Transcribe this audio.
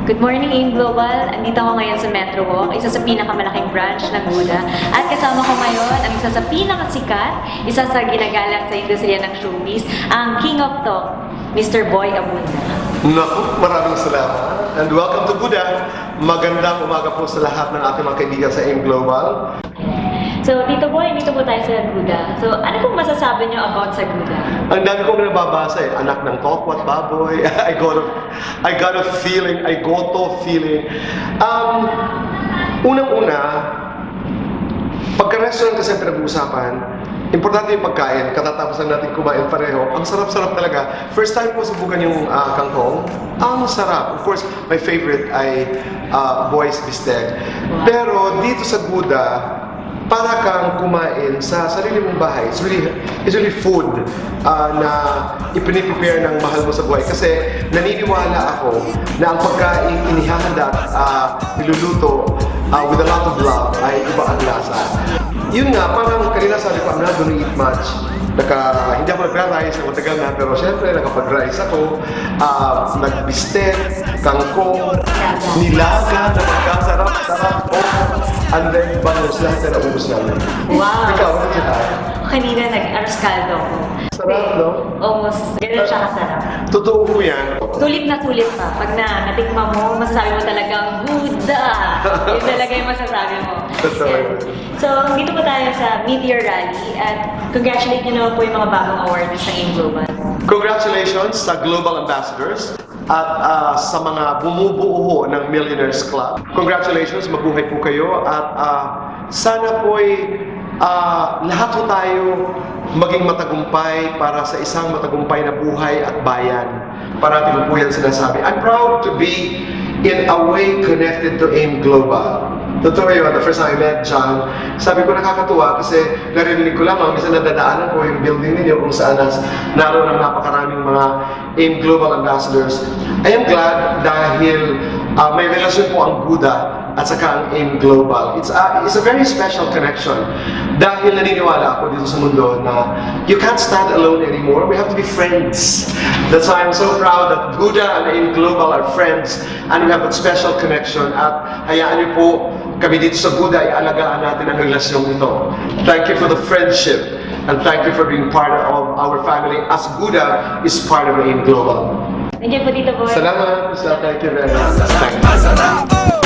Good morning, AIM Global. Andito ako ngayon sa Metro Walk, isa sa pinakamalaking branch ng Buda. At kasama ko ngayon ang isa sa pinakasikat, isa sa ginagalang sa industriya ng showbiz, ang King of Talk, Mr. Boy Abunda. Naku, maraming salamat. And welcome to Buda. Magandang umaga po sa lahat ng ating mga kaibigan sa AIM Global. So, Tito Boy, dito po tayo sa Guda. So, ano pong masasabi niyo about sa Guda? Ang dami kong nababasa anak ng tokwat baboy. I got a feeling. Unang-una, pagka-restaurant kasi pinag-uusapan, importante yung pagkain. Katatapos lang natin kumain pareho. Ang sarap-sarap talaga. First time ko subukan yung kangkong. Ang sarap. Of course, my favorite ay Boy's Bistec. Pero dito sa Guda, para kang kumain sa sarili mong bahay. It's really food na ipiniprepare ng mahal mo sa buhay. Kasi naniniwala ako na ang pagkain inihahanda at niluluto with a lot of love ay iba ang lasa. Yun nga, parang kanina sabi ko, I'm not gonna eat much. Hindi ako nag-rice, matagal na, pero syempre nakapag-rice ako, nag-bistek, kangkong, nilaga na magkasarap-sarap, and then bangus lahat na naubos namin. Wow! Ikaw, ano siya? Kanina nag-arroz caldo ko. Sarap, no? Almost, ganun siya kasarap. Totoo po yan. Sulit na sulit pa. Pag natikma mo, masasabi mo talagang Buda! Yun talaga yung masasabi mo. Totoo. Yan. So, dito po tayo sa Meteor Rally at congratulate nyo naman po yung mga bagong awards ng AIM Global. Congratulations sa Global Ambassadors at sa mga bumubuo ng Millionaires Club. Congratulations, mabuhay po kayo at sana po'y lahat po tayo maging matagumpay para sa isang matagumpay na buhay at bayan. Parati ko po yan sinasabi. I'm proud to be in a way connected to AIM Global. Totoo yun, the first time I met John, sabi ko nakakatuwa kasi narinig ko lamang, minsan nadadaanan ko yung building ninyo kung saan naroon ang napakaraming mga AIM Global Ambassadors. I am glad dahil may relasyon po ang Buda at saka ang AIM Global. It's a very special connection dahil naniniwala ako dito sa mundo na you can't stand alone anymore. We have to be friends. That's why I'm so proud that Buda and AIM Global are friends and we have a special connection at hayaan niyo po kami dito sa Buda ay alagaan natin ang relasyon ito. Thank you for the friendship and thank you for being part of our family as Buda is part of AIM Global. Thank you po, Tito Boy. Salamat. Thank you very much. Thank you.